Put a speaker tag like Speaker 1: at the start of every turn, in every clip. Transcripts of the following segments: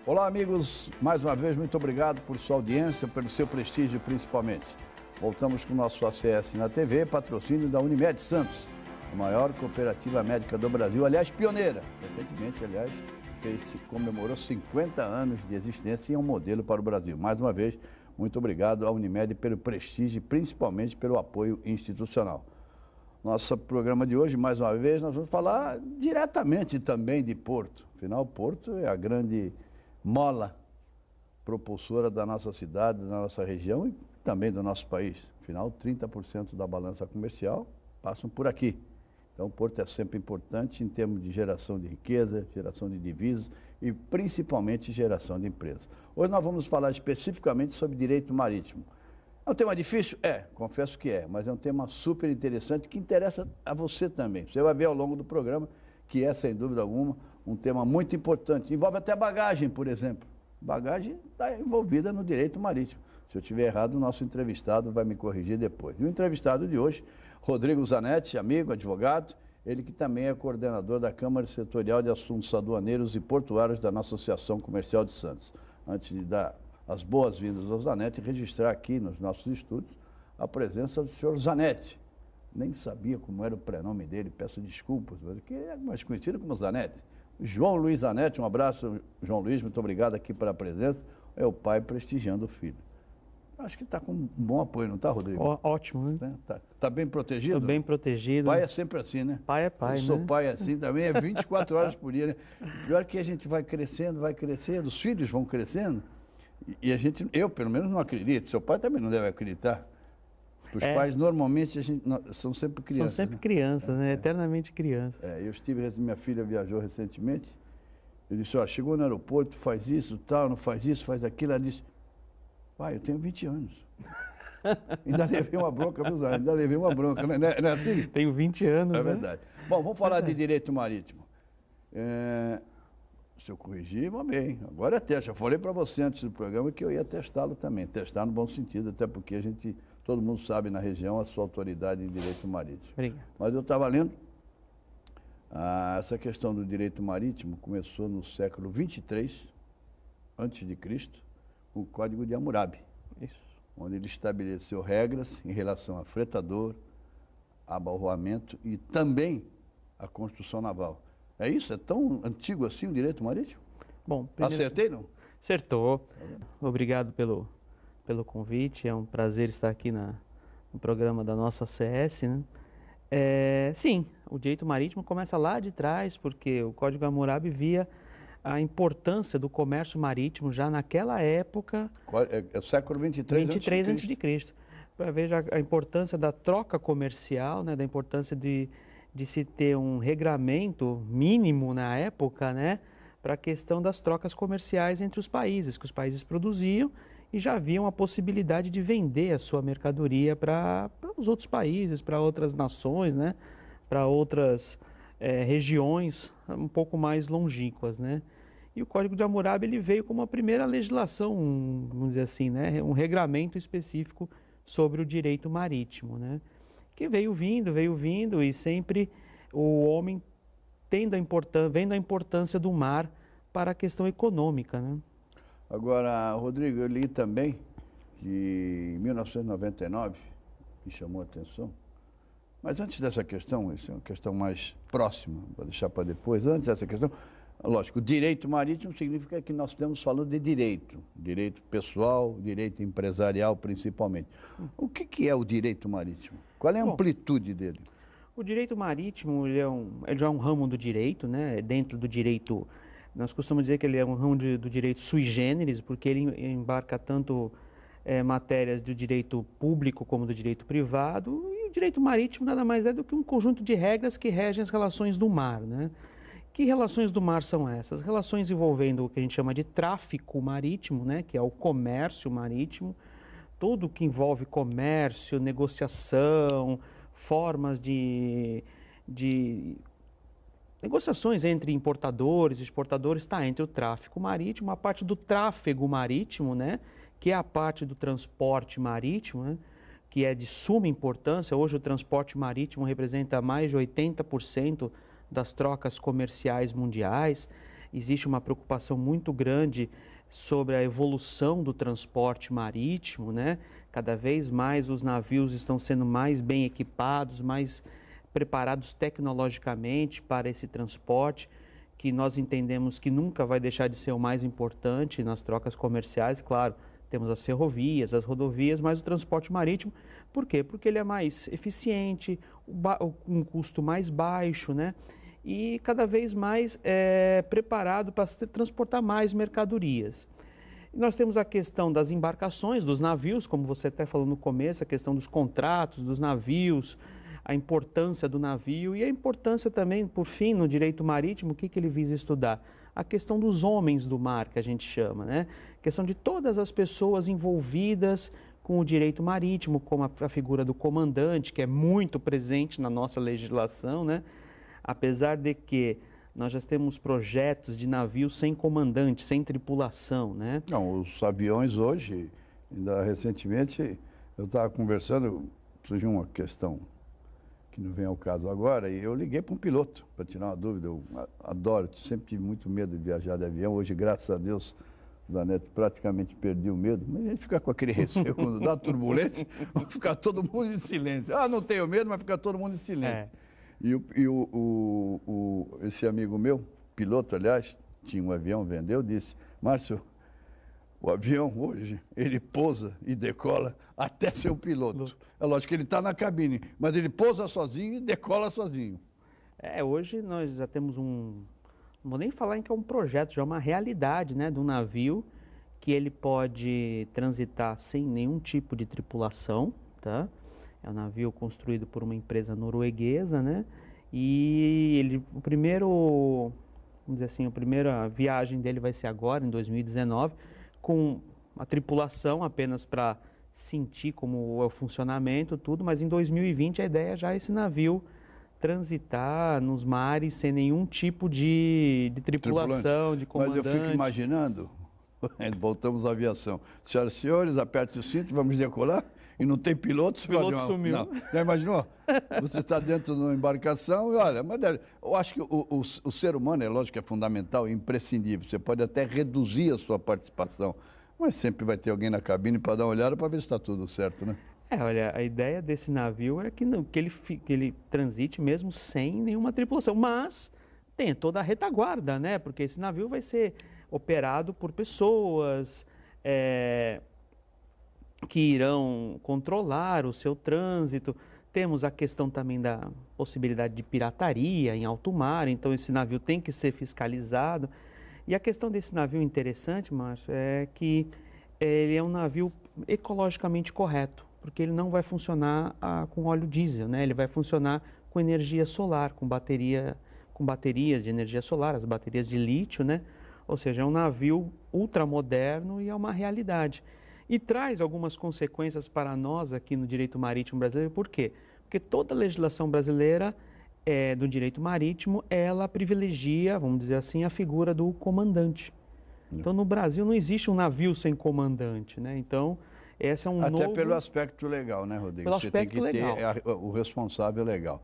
Speaker 1: Olá, amigos. Mais uma vez, muito obrigado por sua audiência, pelo seu prestígio, principalmente. Voltamos com o nosso ACS na TV, patrocínio da Unimed Santos, a maior cooperativa médica do Brasil, aliás, pioneira. Recentemente, aliás, comemorou 50 anos de existência e é um modelo para o Brasil. Mais uma vez, muito obrigado à Unimed pelo prestígio e principalmente pelo apoio institucional. Nosso programa de hoje, mais uma vez, nós vamos falar diretamente também de Porto. Afinal, Porto é a grande mola propulsora da nossa cidade, da nossa região e também do nosso país. Afinal, 30% da balança comercial passam por aqui. Então, Porto é sempre importante em termos de geração de riqueza, geração de divisas e principalmente geração de empresas. Hoje nós vamos falar especificamente sobre direito marítimo. É um tema difícil? Confesso que é, mas é um tema super interessante que interessa a você também. Você vai ver ao longo do programa que é, sem dúvida alguma, um tema muito importante. Envolve até bagagem, por exemplo. Bagagem está envolvida no direito marítimo. Se eu estiver errado, o nosso entrevistado vai me corrigir depois. E o entrevistado de hoje, Rodrigo Zanetti, amigo, advogado, ele que também é coordenador da Câmara Setorial de Assuntos Aduaneiros e Portuários da nossa Associação Comercial de Santos. Antes de dar as boas-vindas ao Zanetti, registrar aqui nos nossos estúdios a presença do senhor Zanetti. Nem sabia como era o prenome dele, peço desculpas, mas que é mais conhecido como Zanetti. João Luiz Zanetti, um abraço, João Luiz, muito obrigado aqui pela presença. É o pai prestigiando o filho. Acho que está com um bom apoio, não está, Rodrigo?
Speaker 2: Ótimo, né?
Speaker 1: Tá bem protegido?
Speaker 2: Estou bem protegido.
Speaker 1: Pai é sempre assim, né?
Speaker 2: Pai é pai,
Speaker 1: Eu sou
Speaker 2: né?
Speaker 1: pai assim também, é 24 horas por dia, né? Pior que a gente vai crescendo, os filhos vão crescendo, e a gente, eu pelo menos não acredito, seu pai também não deve acreditar. Os pais, normalmente, são sempre crianças.
Speaker 2: São sempre crianças, né? Eternamente crianças.
Speaker 1: Minha filha viajou recentemente, eu disse, chegou no aeroporto, faz isso, tal, não faz isso, faz aquilo, ela disse, pai, eu tenho 20 anos. Ainda levei uma bronca, viu, Zé? Ainda levei uma bronca, não é assim?
Speaker 2: Tenho 20 anos,
Speaker 1: É verdade. Bom, vamos falar de direito marítimo. Se eu corrigir, vamos bem. Agora é teste. Eu falei para você antes do programa que eu ia testá-lo também. Testar no bom sentido, até porque todo mundo sabe na região a sua autoridade em direito marítimo.
Speaker 2: Obrigado.
Speaker 1: Mas eu estava lendo, essa questão do direito marítimo começou no século 23, antes de Cristo, com o Código de Hammurabi.
Speaker 2: Isso.
Speaker 1: Onde ele estabeleceu regras em relação a fretador, abalroamento e também a construção naval. É isso? É tão antigo assim o direito marítimo?
Speaker 2: Bom,
Speaker 1: acertei, não?
Speaker 2: Acertou. Obrigado pelo convite. É um prazer estar aqui no programa da nossa ACS, né? Sim, o direito marítimo começa lá de trás, porque o Código Hammurabi via a importância do comércio marítimo já naquela época.
Speaker 1: É o século 23
Speaker 2: a.C. Para ver a importância da troca comercial, né, da importância de se ter um regramento mínimo na época, né, para a questão das trocas comerciais entre os países, que os países produziam e já haviam a possibilidade de vender a sua mercadoria para os outros países, para outras nações, né, para outras regiões um pouco mais longínquas, né. E o Código de Hammurabi ele veio como a primeira legislação, vamos dizer assim, né, um regramento específico sobre o direito marítimo, né, que veio vindo e sempre o homem vendo a importância do mar para a questão econômica, né.
Speaker 1: Agora, Rodrigo, eu li também que em 1999, me chamou a atenção, mas antes dessa questão, isso é uma questão mais próxima, vou deixar para depois, antes dessa questão, lógico, direito marítimo significa que nós estamos falando de direito pessoal, direito empresarial principalmente. O que é o direito marítimo? Qual é a amplitude dele?
Speaker 2: O direito marítimo ele já é um ramo do direito, né? Dentro do direito, nós costumamos dizer que ele é um ramo do direito sui generis, porque ele embarca tanto matérias do direito público como do direito privado, e o direito marítimo nada mais é do que um conjunto de regras que regem as relações do mar, né? Que relações do mar são essas? Relações envolvendo o que a gente chama de tráfico marítimo, né, que é o comércio marítimo, tudo que envolve comércio, negociação, formas de negociações entre importadores e exportadores, está entre o tráfico marítimo, a parte do tráfego marítimo, né, que é a parte do transporte marítimo, né, que é de suma importância. Hoje o transporte marítimo representa mais de 80% das trocas comerciais mundiais. existe uma preocupação muito grande sobre a evolução do transporte marítimo, né? Cada vez mais os navios estão sendo mais bem equipados, mais preparados tecnologicamente para esse transporte, que nós entendemos que nunca vai deixar de ser o mais importante nas trocas comerciais. Claro, temos as ferrovias, as rodovias, mas o transporte marítimo, por quê? Porque ele é mais eficiente, um custo mais baixo, né? E cada vez mais preparado para transportar mais mercadorias. Nós temos a questão das embarcações, dos navios, como você até falou no começo, a questão dos contratos, dos navios, a importância do navio e a importância também, por fim, no direito marítimo, o que ele visa estudar? A questão dos homens do mar, que a gente chama, né? A questão de todas as pessoas envolvidas com o direito marítimo, como a figura do comandante, que é muito presente na nossa legislação, né? Apesar de que nós já temos projetos de navios sem comandante, sem tripulação, né?
Speaker 1: Não, os aviões hoje, ainda recentemente, eu estava conversando, surgiu uma questão que não vem ao caso agora, e eu liguei para um piloto para tirar uma dúvida. Eu adoro, sempre tive muito medo de viajar de avião. Hoje, graças a Deus, o Zanetti praticamente perdi o medo, mas a gente fica com aquele receio quando dá turbulência, vai ficar todo mundo em silêncio. Ah, não tenho medo, mas fica todo mundo em silêncio. Esse amigo meu, piloto, aliás, tinha um avião, vendeu, disse: Márcio, o avião hoje, ele pousa e decola até ser o piloto. É lógico que ele está na cabine, mas ele pousa sozinho e decola sozinho.
Speaker 2: Hoje nós já temos não vou nem falar em que é um projeto, já é uma realidade, né, do navio, que ele pode transitar sem nenhum tipo de tripulação, tá? É um navio construído por uma empresa norueguesa, né? E vamos dizer assim, a primeira viagem dele vai ser agora, em 2019, com a tripulação apenas para sentir como é o funcionamento, tudo, mas em 2020 a ideia já é esse navio transitar nos mares sem nenhum tipo de tripulação, de comandante.
Speaker 1: Mas eu fico imaginando, voltamos à aviação. Senhoras e senhores, aperte o cinto, vamos decolar. E não tem piloto.
Speaker 2: O piloto sumiu.
Speaker 1: Não. Já imaginou? Você está dentro de uma embarcação e olha, eu acho que o ser humano, é lógico que é fundamental, imprescindível. Você pode até reduzir a sua participação, mas sempre vai ter alguém na cabine para dar uma olhada para ver se está tudo certo, né?
Speaker 2: Olha, a ideia desse navio é que ele transite mesmo sem nenhuma tripulação, mas tem toda a retaguarda, né? Porque esse navio vai ser operado por pessoas que irão controlar o seu trânsito. Temos a questão também da possibilidade de pirataria em alto mar, então esse navio tem que ser fiscalizado. E a questão desse navio interessante, Márcio, é que ele é um navio ecologicamente correto, porque ele não vai funcionar com óleo diesel, né? Ele vai funcionar com energia solar, com baterias de energia solar, as baterias de lítio, né? Ou seja, é um navio ultramoderno e é uma realidade. E traz algumas consequências para nós aqui no direito marítimo brasileiro. Por quê? Porque toda a legislação brasileira do direito marítimo, ela privilegia, vamos dizer assim, a figura do comandante. Então, no Brasil não existe um navio sem comandante, né? Então, esse é um
Speaker 1: Até pelo aspecto legal, né, Rodrigo?
Speaker 2: Pelo aspecto legal.
Speaker 1: Você tem que ter o responsável legal.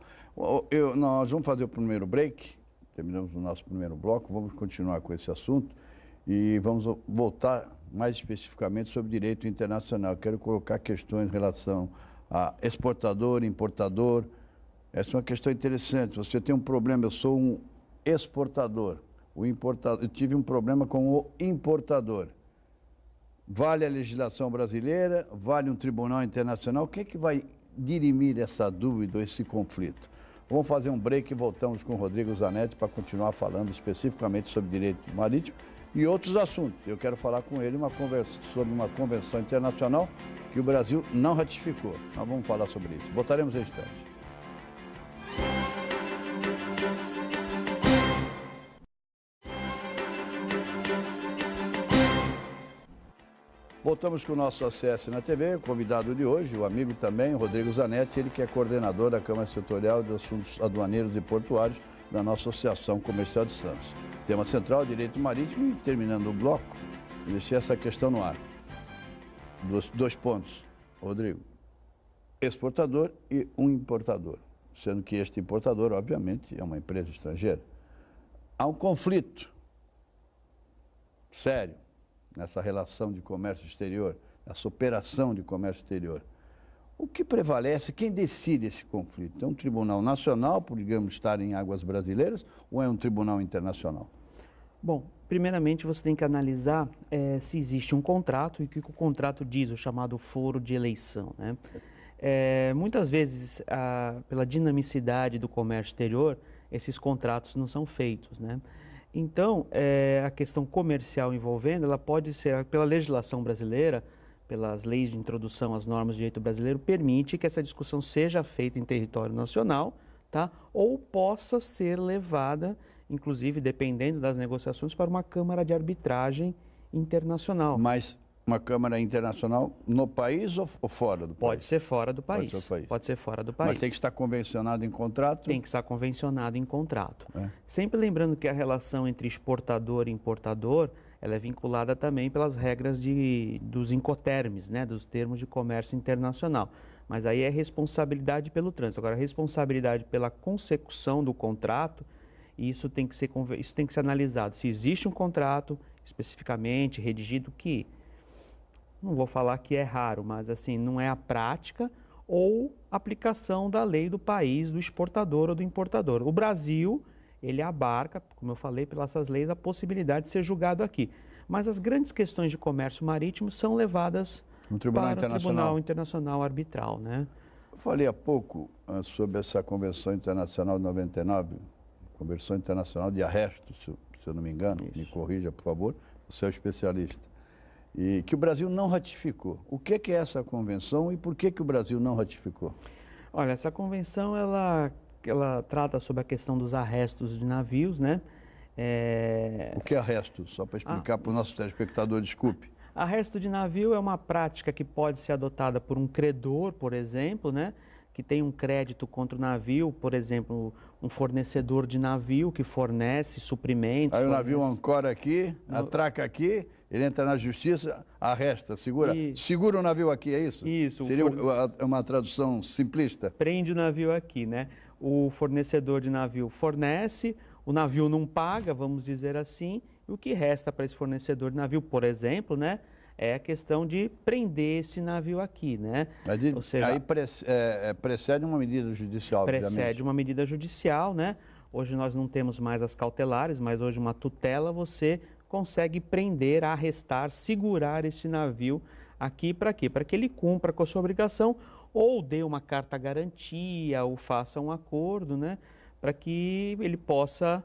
Speaker 1: Nós vamos fazer o primeiro break, terminamos o nosso primeiro bloco, vamos continuar com esse assunto e vamos voltar mais especificamente sobre direito internacional. Quero colocar questões em relação a exportador, importador. Essa é uma questão interessante. Você tem um problema, eu sou um exportador. Eu tive um problema com o importador. Vale a legislação brasileira? Vale um tribunal internacional? O que é que vai dirimir essa dúvida, esse conflito? Vamos fazer um break e voltamos com o Rodrigo Zanetti para continuar falando especificamente sobre direito marítimo e outros assuntos. Eu quero falar com ele sobre uma convenção internacional que o Brasil não ratificou. Nós vamos falar sobre isso. Voltaremos em instante. Voltamos com o nosso ACS na TV, o convidado de hoje, o amigo também, Rodrigo Zanetti, ele que é coordenador da Câmara Setorial de Assuntos Aduaneiros e Portuários da nossa Associação Comercial de Santos. Tema central, direito marítimo, e terminando o bloco, deixei essa questão no ar. Dois pontos, Rodrigo. Exportador e um importador, sendo que este importador, obviamente, é uma empresa estrangeira. Há um conflito sério nessa relação de comércio exterior, essa operação de comércio exterior. O que prevalece, quem decide esse conflito? É um tribunal nacional, por, digamos, estar em águas brasileiras, ou é um tribunal internacional?
Speaker 2: Bom, primeiramente você tem que analisar se existe um contrato e o que o contrato diz, o chamado foro de eleição, né? Muitas vezes, pela dinamicidade do comércio exterior, esses contratos não são feitos, né? Então, a questão comercial envolvendo, ela pode ser, pela legislação brasileira, pelas leis de introdução às normas de direito brasileiro, permite que essa discussão seja feita em território nacional, tá? Ou possa ser levada, inclusive, dependendo das negociações, para uma Câmara de Arbitragem Internacional.
Speaker 1: Mas uma Câmara Internacional no país ou fora do país?
Speaker 2: Pode ser fora do país. Pode ser fora do país.
Speaker 1: Mas tem que estar convencionado em contrato?
Speaker 2: Tem que estar convencionado em contrato.
Speaker 1: É.
Speaker 2: Sempre lembrando que a relação entre exportador e importador, ela é vinculada também pelas regras dos Incoterms, né, dos termos de comércio internacional. Mas aí é responsabilidade pelo trânsito. Agora, a responsabilidade pela consecução do contrato, isso tem que ser analisado. Se existe um contrato especificamente redigido, que não vou falar que é raro, mas assim, não é a prática, ou aplicação da lei do país, do exportador ou do importador. O Brasil, ele abarca, como eu falei, pelas essas leis, a possibilidade de ser julgado aqui. Mas as grandes questões de comércio marítimo são levadas para o Tribunal Internacional Arbitral, né?
Speaker 1: Eu falei há pouco sobre essa Convenção Internacional de 99, Convenção Internacional de Arresto, se eu não me engano, me corrija, por favor, você é o especialista. E que o Brasil não ratificou. O que é essa convenção e por que o Brasil não ratificou?
Speaker 2: Olha, essa convenção, ela trata sobre a questão dos arrestos de navios, né?
Speaker 1: O que é arresto? Só para explicar para o nosso telespectador, desculpe.
Speaker 2: Arresto de navio é uma prática que pode ser adotada por um credor, por exemplo, né? Que tem um crédito contra o navio, por exemplo, um fornecedor de navio que fornece suprimentos.
Speaker 1: Aí o navio ancora aqui, atraca aqui, ele entra na justiça, arresta, segura o navio aqui, é isso?
Speaker 2: Isso.
Speaker 1: Seria uma tradução simplista?
Speaker 2: Prende o navio aqui, né? O fornecedor de navio fornece, o navio não paga, vamos dizer assim, e o que resta para esse fornecedor de navio, por exemplo, né? É a questão de prender esse navio aqui, né?
Speaker 1: Ou seja, aí precede uma medida judicial, obviamente.
Speaker 2: Precede uma medida judicial, né? Hoje nós não temos mais as cautelares, mas hoje uma tutela você consegue prender, arrestar, segurar esse navio aqui para quê? Para que ele cumpra com a sua obrigação ou dê uma carta garantia ou faça um acordo, né? Para que ele possa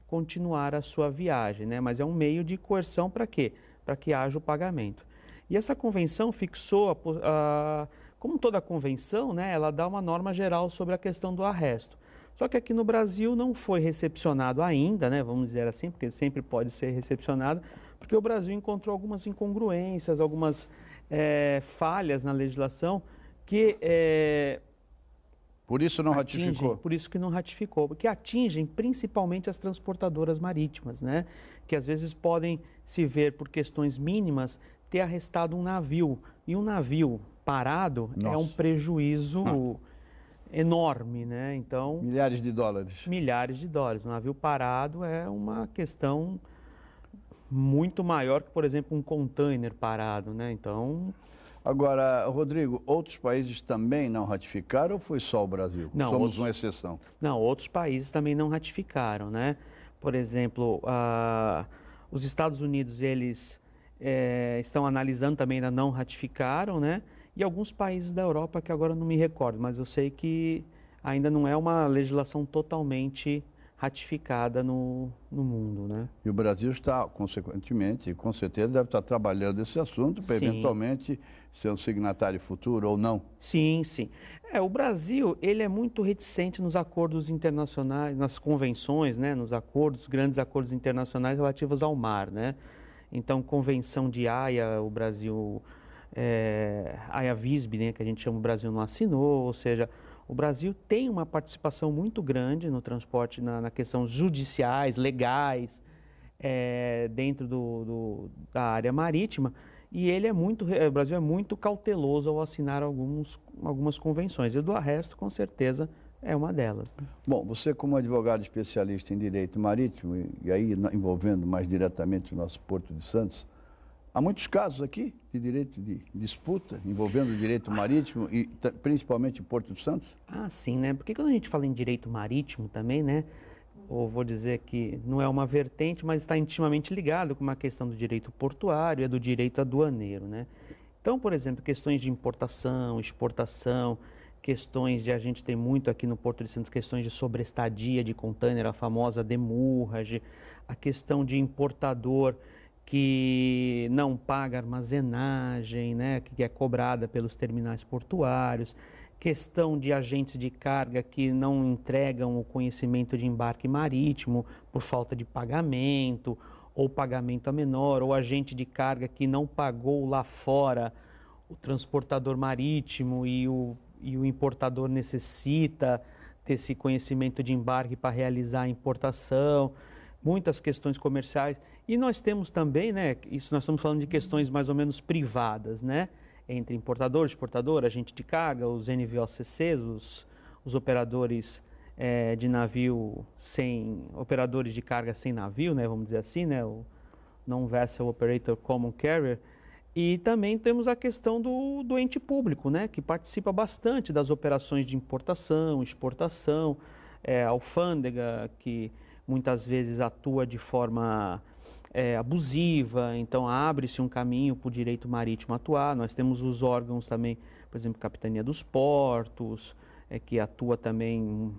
Speaker 2: continuar a sua viagem, né? Mas é um meio de coerção para quê? Para que haja o pagamento. E essa convenção fixou, como toda convenção, né, ela dá uma norma geral sobre a questão do arresto. Só que aqui no Brasil não foi recepcionado ainda, né, vamos dizer assim, porque sempre pode ser recepcionado, porque o Brasil encontrou algumas incongruências, algumas falhas na legislação que...
Speaker 1: Por isso não ratificou?
Speaker 2: Por isso que não ratificou, porque atingem principalmente as transportadoras marítimas, né? Que às vezes podem se ver, por questões mínimas, ter arrestado um navio. E um navio parado é um prejuízo enorme, né? Então,
Speaker 1: milhares de dólares.
Speaker 2: Milhares de dólares. Um navio parado é uma questão muito maior que, por exemplo, um container parado, né? Então...
Speaker 1: Agora, Rodrigo, outros países também não ratificaram ou foi só o Brasil?
Speaker 2: Não,
Speaker 1: somos uma exceção.
Speaker 2: Não, outros países também não ratificaram, né? Por exemplo, os Estados Unidos, eles estão analisando também, ainda não ratificaram, né? E alguns países da Europa que agora não me recordo, mas eu sei que ainda não é uma legislação totalmente ratificada no mundo, né?
Speaker 1: E o Brasil está, consequentemente, com certeza deve estar trabalhando esse assunto para eventualmente ser um signatário futuro ou não.
Speaker 2: Sim, sim. O Brasil, ele é muito reticente nos acordos internacionais, nas convenções, né? Nos acordos, grandes acordos internacionais relativos ao mar, né? Então, Convenção de Haia, o Brasil, Haia-Visby, né? Que a gente chama, o Brasil não assinou, ou seja... O Brasil tem uma participação muito grande no transporte, na questão judiciais, legais, dentro da área marítima, e o Brasil é muito cauteloso ao assinar algumas convenções. E do arresto, com certeza, é uma delas.
Speaker 1: Bom, você como advogado especialista em direito marítimo, e aí envolvendo mais diretamente o nosso Porto de Santos, há muitos casos aqui de direito de disputa envolvendo o direito marítimo e principalmente o Porto de Santos?
Speaker 2: Ah, sim, né? Porque quando a gente fala em direito marítimo também, né? Ou vou dizer que não é uma vertente, mas está intimamente ligado com uma questão do direito portuário e do direito aduaneiro, né? Então, por exemplo, questões de importação, exportação, questões de, a gente tem muito aqui no Porto de Santos, questões de sobrestadia de container, a famosa demurrage, a questão de importador que não paga armazenagem, né, que é cobrada pelos terminais portuários, questão de agentes de carga que não entregam o conhecimento de embarque marítimo por falta de pagamento, ou pagamento a menor, ou agente de carga que não pagou lá fora o transportador marítimo e o importador necessita desse conhecimento de embarque para realizar a importação, muitas questões comerciais. E nós temos também, né, isso nós estamos falando de questões mais ou menos privadas, né, entre importador, exportador, agente de carga, os NVOCCs, os operadores de navio operadores de carga sem navio, né, vamos dizer assim, né, o Non-Vessel Operator Common Carrier. E também temos a questão do ente público, né, que participa bastante das operações de importação, exportação, a alfândega, que muitas vezes atua de forma abusiva, então abre-se um caminho para o direito marítimo atuar. Nós temos os órgãos também, por exemplo, Capitania dos Portos, que atua também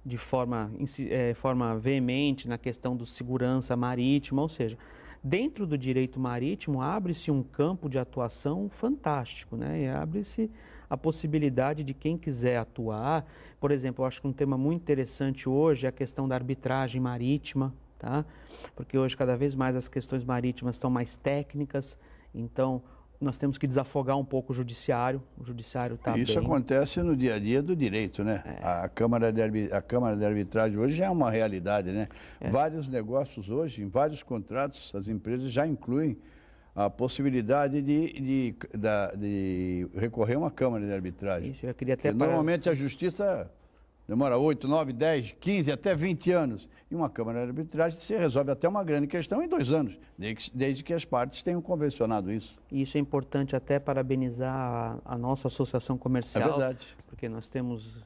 Speaker 2: de forma veemente na questão do segurança marítima, ou seja, dentro do direito marítimo abre-se um campo de atuação fantástico, né? E abre-se a possibilidade de quem quiser atuar. Por exemplo, eu acho que um tema muito interessante hoje é a questão da arbitragem marítima, tá? Porque hoje cada vez mais as questões marítimas estão mais técnicas, então nós temos que desafogar um pouco o judiciário está bem.
Speaker 1: Isso acontece no dia a dia do direito, né? A Câmara de Arbitragem hoje já é uma realidade, né? Vários negócios hoje, em vários contratos, as empresas já incluem a possibilidade de recorrer a uma Câmara de Arbitragem.
Speaker 2: Isso, eu queria até
Speaker 1: Normalmente a justiça demora 8, 9, 10, 15, até 20 anos. E uma Câmara de Arbitragem se resolve até uma grande questão em 2 anos, desde que as partes tenham convencionado isso.
Speaker 2: Isso é importante até parabenizar a nossa associação comercial.
Speaker 1: É verdade.
Speaker 2: Porque nós temos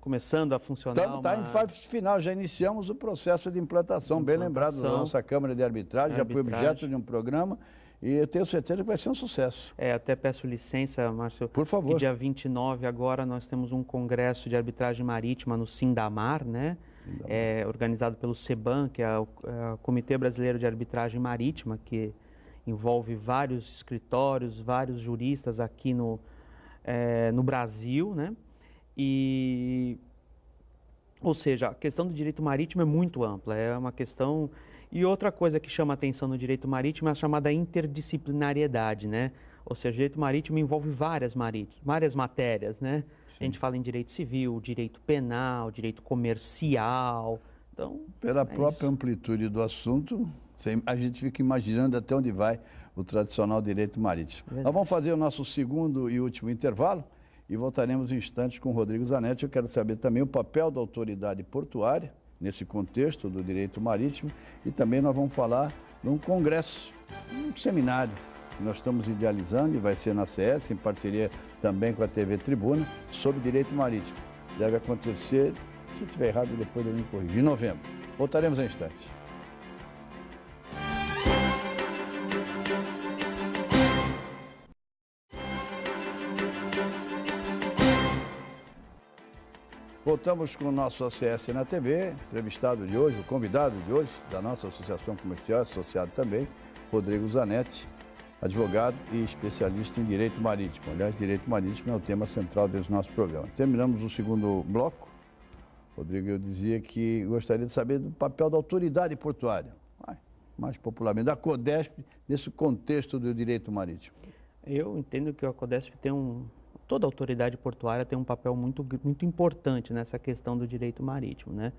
Speaker 2: começando a funcionar.
Speaker 1: Está em fase final, já iniciamos o processo de implantação, bem lembrado da nossa Câmara de Arbitragem, já foi objeto de um programa. E eu tenho certeza que vai ser um sucesso.
Speaker 2: Até peço licença, Márcio.
Speaker 1: Por favor.
Speaker 2: Que dia 29 agora nós temos um congresso de arbitragem marítima no Sindamar, né? Organizado pelo CEBAM, que é o Comitê Brasileiro de Arbitragem Marítima, que envolve vários escritórios, vários juristas aqui no Brasil, né? Ou seja, a questão do direito marítimo é muito ampla, é uma questão... E outra coisa que chama a atenção no direito marítimo é a chamada interdisciplinariedade, né? Ou seja, o direito marítimo envolve várias matérias, né? Sim. A gente fala em direito civil, direito penal, direito comercial, então...
Speaker 1: Pela própria amplitude do assunto, a gente fica imaginando até onde vai o tradicional direito marítimo. Nós vamos fazer o nosso segundo e último intervalo e voltaremos em instantes com o Rodrigo Zanetti. Eu quero saber também o papel da autoridade portuária nesse contexto do direito marítimo, e também nós vamos falar de um congresso, um seminário que nós estamos idealizando e vai ser na CS, em parceria também com a TV Tribuna, sobre direito marítimo. Deve acontecer, se estiver errado, depois eu me corrigir, em novembro. Voltaremos em instantes. Voltamos com o nosso ACS na TV, entrevistado de hoje, o convidado de hoje, da nossa Associação Comercial, associado também, Rodrigo Zanetti, advogado e especialista em Direito Marítimo. Aliás, Direito Marítimo é o tema central desse nosso programa. Terminamos o segundo bloco. Rodrigo, eu dizia que gostaria de saber do papel da autoridade portuária, mais popularmente, da CODESP, nesse contexto do direito marítimo.
Speaker 2: Eu entendo que a CODESP toda autoridade portuária tem um papel muito, muito importante nessa questão do direito marítimo, né?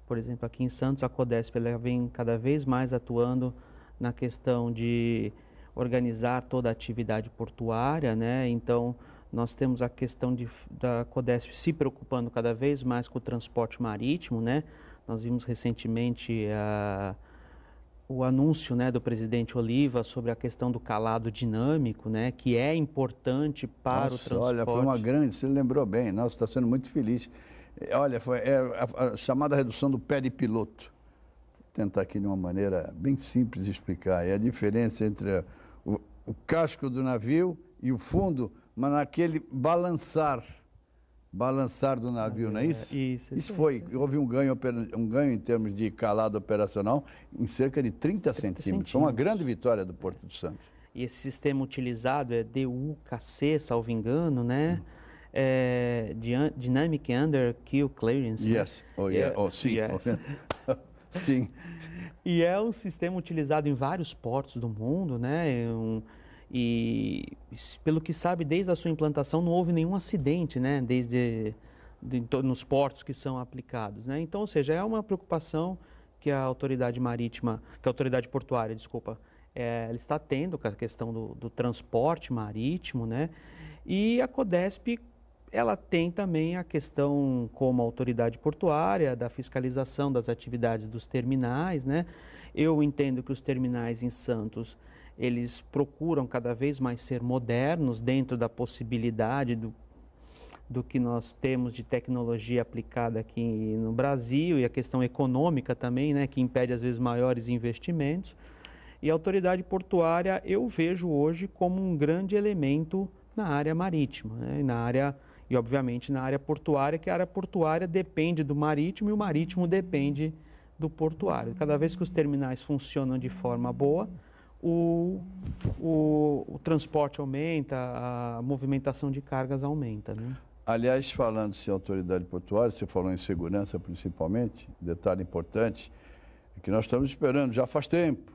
Speaker 2: Por exemplo, aqui em Santos, a CODESP ela vem cada vez mais atuando na questão de organizar toda a atividade portuária, né? Então, Nós temos a questão da Codesp se preocupando cada vez mais com o transporte marítimo, né? Nós vimos recentemente o anúncio, né, do presidente Oliva sobre a questão do calado dinâmico, né, que é importante para o transporte.
Speaker 1: Olha, foi uma grande, você lembrou bem, nossa, está sendo muito feliz. Olha, foi a chamada redução do pé de piloto. Vou tentar aqui de uma maneira bem simples de explicar. É a diferença entre o casco do navio e o fundo, mas naquele balançar do navio, não é isso? Isso foi, houve um ganho em termos de calado operacional em cerca de 30 centímetros. Foi uma grande vitória do Porto de Santos.
Speaker 2: E esse sistema utilizado é DUKC, salvo engano, né? Dynamic Under Keel Clearance.
Speaker 1: Yes.
Speaker 2: Né?
Speaker 1: Oh, yeah. Sim.
Speaker 2: Yes.
Speaker 1: Sim.
Speaker 2: E é um sistema utilizado em vários portos do mundo, né? E pelo que sabe, desde a sua implantação não houve nenhum acidente, né? Nos portos que são aplicados, né? Então, ou seja, é uma preocupação que a autoridade portuária, desculpa, ela está tendo com a questão do transporte marítimo, né? E a Codesp, ela tem também a questão como autoridade portuária da fiscalização das atividades dos terminais, né? Eu entendo que os terminais em Santos eles procuram cada vez mais ser modernos dentro da possibilidade do que nós temos de tecnologia aplicada aqui no Brasil e a questão econômica também, né, que impede às vezes maiores investimentos. E a autoridade portuária eu vejo hoje como um grande elemento na área marítima, né, e obviamente na área portuária, que a área portuária depende do marítimo e o marítimo depende do portuário. Cada vez que os terminais funcionam de forma boa, o transporte aumenta, a movimentação de cargas aumenta, né?
Speaker 1: Aliás, falando-se em autoridade portuária, você falou em segurança principalmente, detalhe importante, é que nós estamos esperando já faz tempo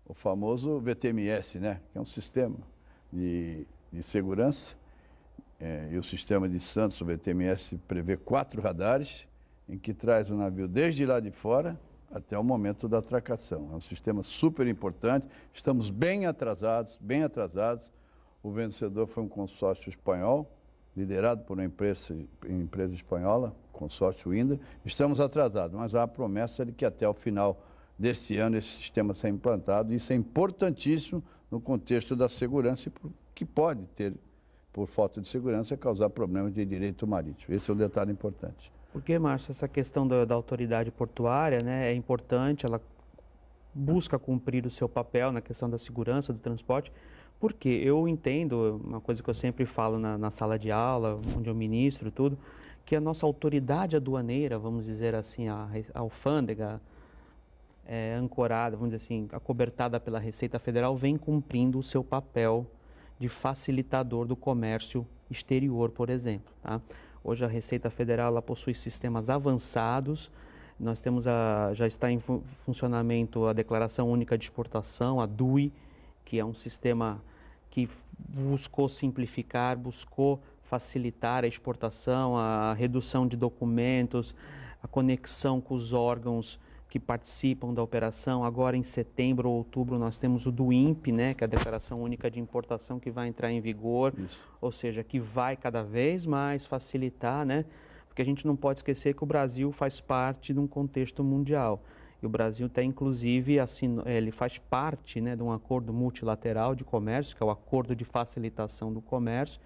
Speaker 1: o famoso VTMS, né? Que é um sistema de segurança, e o sistema de Santos, o VTMS, prevê 4 radares, em que traz o navio desde lá de fora até o momento da atracação. É um sistema super importante, estamos bem atrasados. O vencedor foi um consórcio espanhol, liderado por uma empresa espanhola, consórcio Indra. Estamos atrasados, mas há a promessa de que até o final deste ano esse sistema será implantado. Isso é importantíssimo no contexto da segurança, que pode ter, por falta de segurança, causar problemas de direito marítimo. Esse é um detalhe importante.
Speaker 2: Porque, Márcio, essa questão da autoridade portuária, né, é importante, ela busca cumprir o seu papel na questão da segurança do transporte, porque eu entendo, uma coisa que eu sempre falo na sala de aula, onde eu ministro tudo, que a nossa autoridade aduaneira, vamos dizer assim, a alfândega, ancorada, vamos dizer assim, acobertada pela Receita Federal, vem cumprindo o seu papel de facilitador do comércio exterior, por exemplo, tá? Hoje a Receita Federal ela possui sistemas avançados, nós temos já está em funcionamento a Declaração Única de Exportação, a DUI, que é um sistema que buscou simplificar, buscou facilitar a exportação, a redução de documentos, a conexão com os órgãos que participam da operação. Agora em setembro ou outubro nós temos o DUIMP, né, que é a Declaração Única de Importação, que vai entrar em vigor. Isso. Ou seja, que vai cada vez mais facilitar, né, porque a gente não pode esquecer que o Brasil faz parte de um contexto mundial. E o Brasil tem, inclusive, ele faz parte, né, de um acordo multilateral de comércio, que é o Acordo de Facilitação do Comércio,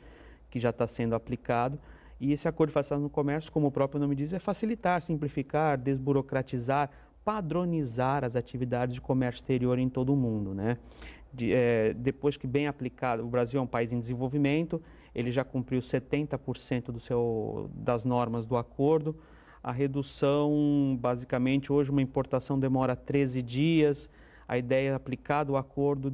Speaker 2: que já está sendo aplicado. E esse Acordo de Facilitação do Comércio, como o próprio nome diz, é facilitar, simplificar, desburocratizar, padronizar as atividades de comércio exterior em todo o mundo, né? Depois que bem aplicado, o Brasil é um país em desenvolvimento, ele já cumpriu 70% das normas do acordo. A redução, basicamente, hoje uma importação demora 13 dias, a ideia é aplicar o acordo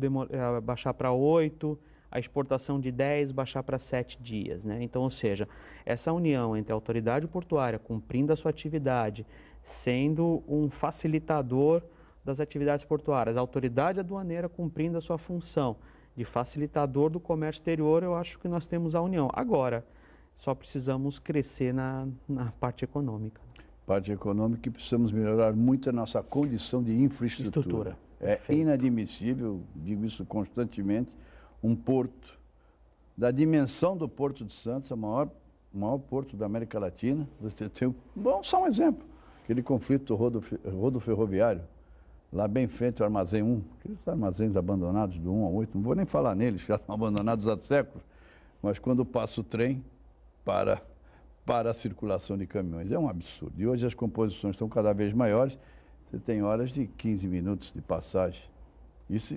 Speaker 2: baixar para 8, a exportação de 10 baixar para 7 dias, né? Então, ou seja, essa união entre a autoridade portuária cumprindo a sua atividade, sendo um facilitador das atividades portuárias, a autoridade aduaneira cumprindo a sua função de facilitador do comércio exterior, eu acho que nós temos a união. Agora, só precisamos crescer na parte econômica.
Speaker 1: Parte econômica, e precisamos melhorar muito a nossa condição de infraestrutura. É inadmissível, digo isso constantemente, um porto da dimensão do Porto de Santos, o maior porto da América Latina. Você tem, bom, só um exemplo, aquele conflito rodoferroviário, lá bem frente ao Armazém 1, aqueles armazéns abandonados do 1 ao 8, não vou nem falar neles, já estão abandonados há séculos, mas quando passa o trem, para a circulação de caminhões. É um absurdo. E hoje as composições estão cada vez maiores, você tem horas de 15 minutos de passagem.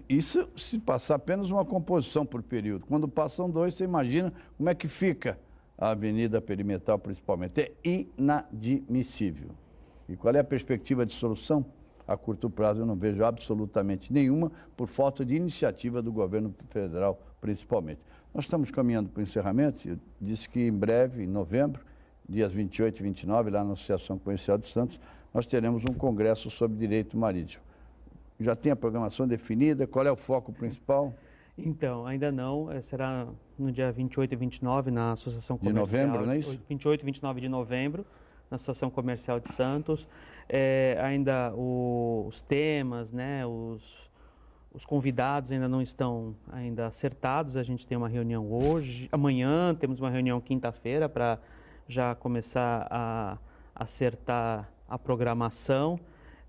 Speaker 1: Isso se passar apenas uma composição por período. Quando passam 2, você imagina como é que fica a avenida perimetral, principalmente. É inadmissível. E qual é a perspectiva de solução? A curto prazo eu não vejo absolutamente nenhuma, por falta de iniciativa do governo federal, principalmente. Nós estamos caminhando para o encerramento. Eu disse que em breve, em novembro, dias 28 e 29, lá na Associação Comercial de Santos, nós teremos um congresso sobre direito marítimo. Já tem a programação definida? Qual é o foco principal?
Speaker 2: Então, ainda não. Será no dia 28 e 29 na Associação Comercial.
Speaker 1: De novembro, não é isso?
Speaker 2: 28 e 29 de novembro, na Associação Comercial de Santos. Ainda os temas, né, os convidados ainda não estão ainda acertados. A gente tem uma reunião hoje, amanhã temos uma reunião quinta-feira para já começar a acertar a programação.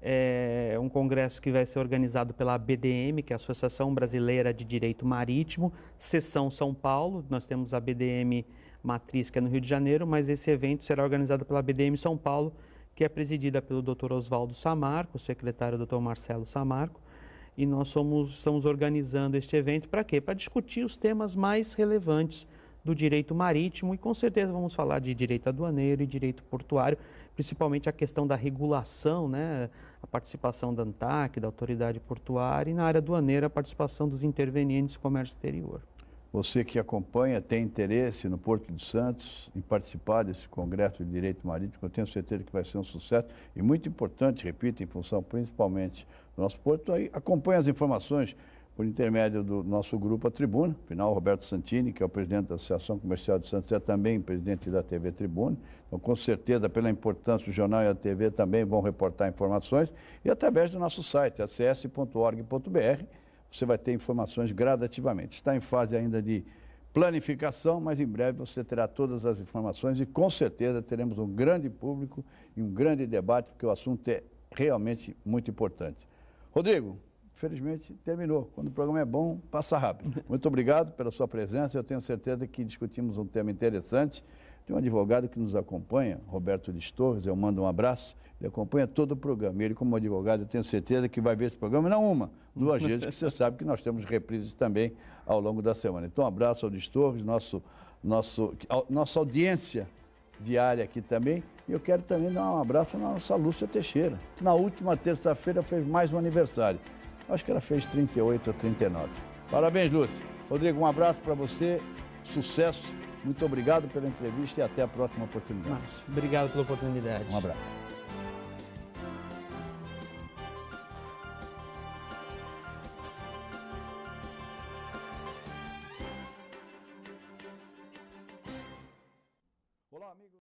Speaker 2: É um congresso que vai ser organizado pela ABDM, que é a Associação Brasileira de Direito Marítimo, seção São Paulo. Nós temos a ABDM Matriz, que é no Rio de Janeiro, mas esse evento será organizado pela ABDM São Paulo, que é presidida pelo Dr. Oswaldo Samarco, o secretário Dr. Marcelo Samarco, e nós estamos organizando este evento para quê? Para discutir os temas mais relevantes do direito marítimo, e com certeza vamos falar de direito aduaneiro e direito portuário, principalmente a questão da regulação, né? A participação da ANTAC, da Autoridade Portuária, e na área aduaneira a participação dos intervenientes do comércio exterior.
Speaker 1: Você que acompanha, tem interesse no Porto de Santos em participar desse Congresso de Direito Marítimo, eu tenho certeza que vai ser um sucesso e muito importante, repito, em função principalmente do nosso porto. Aí acompanhe as informações por intermédio do nosso grupo A Tribuna. Afinal, o Roberto Santini, que é o presidente da Associação Comercial de Santos, é também presidente da TV Tribuna. Então, com certeza, pela importância do jornal e a TV, também vão reportar informações. E através do nosso site, acs.org.br, você vai ter informações gradativamente. Está em fase ainda de planificação, mas em breve você terá todas as informações e, com certeza, teremos um grande público e um grande debate, porque o assunto é realmente muito importante. Rodrigo, infelizmente, terminou. Quando o programa é bom, passa rápido. Muito obrigado pela sua presença. Eu tenho certeza que discutimos um tema interessante. Tem um advogado que nos acompanha, Roberto Lis Torres, eu mando um abraço. Ele acompanha todo o programa. Ele, como advogado, eu tenho certeza que vai ver esse programa, não uma, 2 vezes, que você sabe que nós temos reprises também ao longo da semana. Então, um abraço ao Lis Torres, nossa audiência diária aqui também. E eu quero também dar um abraço à nossa Lúcia Teixeira. Na última terça-feira fez mais um aniversário. Acho que ela fez 38 ou 39. Parabéns, Lúcia. Rodrigo, um abraço para você, sucesso, muito obrigado pela entrevista e até a próxima oportunidade.
Speaker 2: Obrigado pela oportunidade.
Speaker 1: Um abraço.